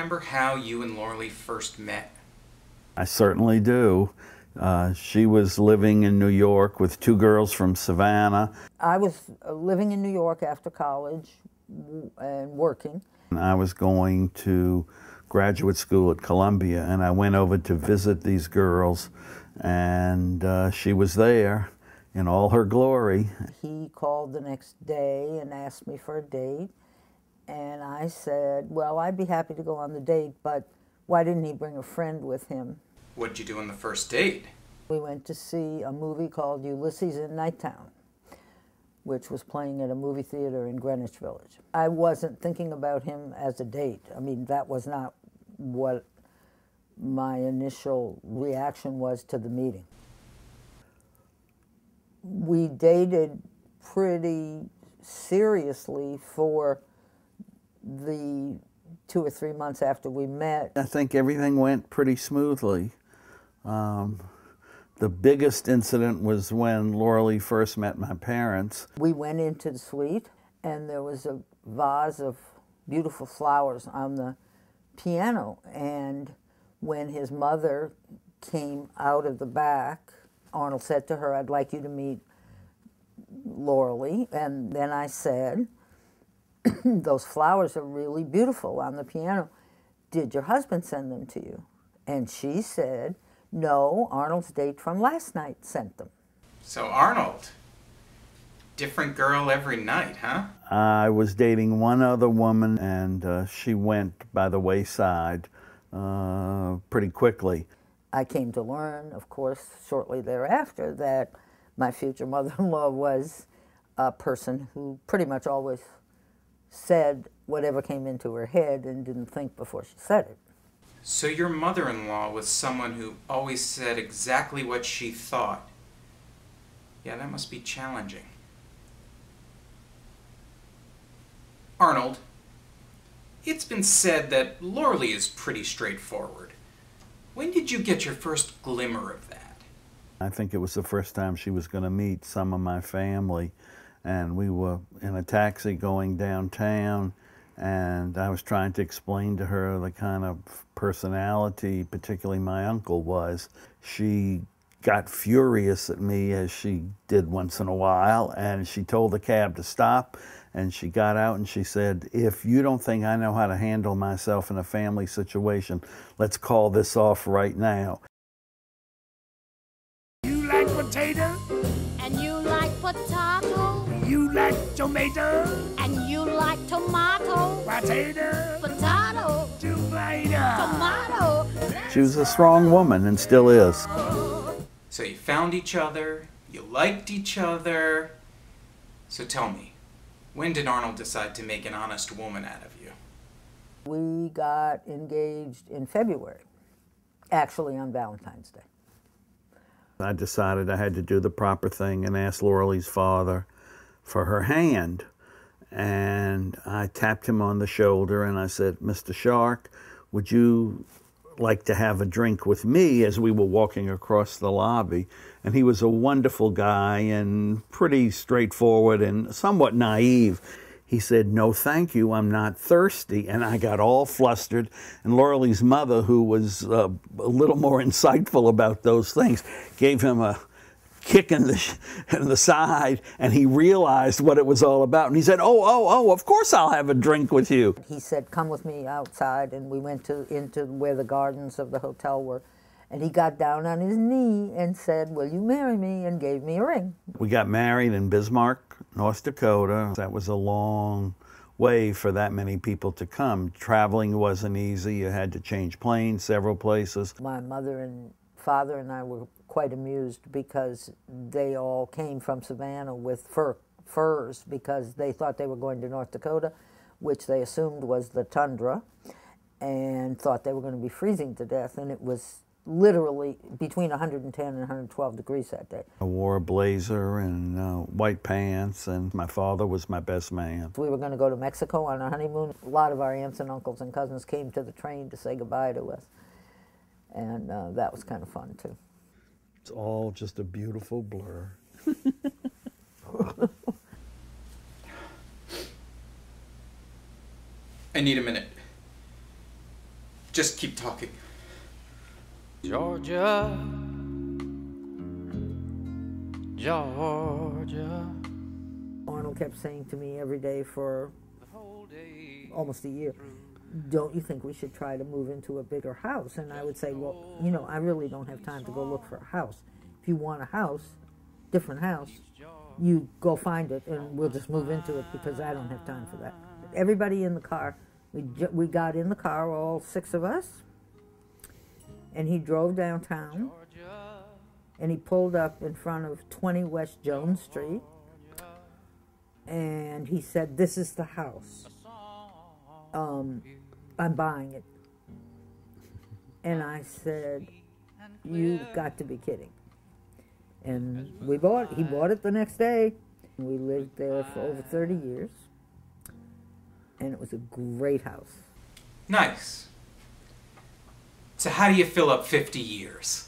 remember how you and Lorlee first met? I certainly do. She was living in New York with two girls from Savannah. I was living in New York after college and working. I was going to graduate school at Columbia, and I went over to visit these girls, and she was there in all her glory. He called the next day and asked me for a date, and I said, well, I'd be happy to go on the date, but why didn't he bring a friend with him? What'd you do on the first date? We went to see a movie called Ulysses in Nighttown, which was playing at a movie theater in Greenwich Village. I wasn't thinking about him as a date. I mean, that was not what my initial reaction was to the meeting. We dated pretty seriously for the 2 or 3 months after we met. I think everything went pretty smoothly. The biggest incident was when Lorlee first met my parents. We went into the suite, and there was a vase of beautiful flowers on the piano, and when his mother came out of the back, Arnold said to her, I'd like you to meet Lorlee, and then I said, those flowers are really beautiful on the piano. Did your husband send them to you? And she said, no, Arnold's date from last night sent them. So Arnold, different girl every night, huh? I was dating one other woman, and she went by the wayside pretty quickly. I came to learn, of course, shortly thereafter, that my future mother-in-law was a person who pretty much always said whatever came into her head and didn't think before she said it. So your mother-in-law was someone who always said exactly what she thought. Yeah, that must be challenging. Arnold, it's been said that Lorlee is pretty straightforward. When did you get your first glimmer of that? I think it was the first time she was going to meet some of my family, and we were in a taxi going downtown, and I was trying to explain to her the kind of personality, particularly my uncle, was. She got furious at me, as she did once in a while, and she told the cab to stop, and she got out and she said, if you don't think I know how to handle myself in a family situation, let's call this off right now. You like potato? And you like potato? You like tomato? And you like tomato? Potato? Potato? Tomato? Tomato? She was a strong woman and still is. So you found each other, you liked each other. So tell me, when did Arnold decide to make an honest woman out of you? We got engaged in February, actually on Valentine's Day. I decided I had to do the proper thing and ask Lorlee's father for her hand. And I tapped him on the shoulder and I said, Mr. Shark, would you like to have a drink with me, as we were walking across the lobby? And he was a wonderful guy and pretty straightforward and somewhat naive. He said, no, thank you, I'm not thirsty. And I got all flustered. And Lorlee's mother, who was a little more insightful about those things, gave him a kick in the side, and he realized what it was all about. And he said, oh, of course I'll have a drink with you. He said, come with me outside, and we went into where the gardens of the hotel were. And he got down on his knee and said, will you marry me, and gave me a ring. We got married in Bismarck, North Dakota. That was a long way for that many people to come. Traveling wasn't easy. You had to change planes several places. My mother and father and I were quite amused because they all came from Savannah with furs because they thought they were going to North Dakota, which they assumed was the tundra, and thought they were going to be freezing to death, and it was literally between 110 and 112 degrees that day. I wore a blazer and white pants, and my father was my best man. We were going to go to Mexico on our honeymoon. A lot of our aunts and uncles and cousins came to the train to say goodbye to us, and that was kind of fun too. It's all just a beautiful blur. I need a minute. Just keep talking. Georgia, Georgia. Arnold kept saying to me every day for almost a year, don't you think we should try to move into a bigger house? And I would say, well, you know, I really don't have time to go look for a house. If you want a house, different house, you go find it and we'll just move into it because I don't have time for that. Everybody in the car, we got in the car, all 6 of us, and he drove downtown and he pulled up in front of 20 West Jones Street and he said, this is the house. I'm buying it. And I said, you've got to be kidding. And he bought it the next day. We lived there for over 30 years. And it was a great house. Nice. So how do you fill up 50 years?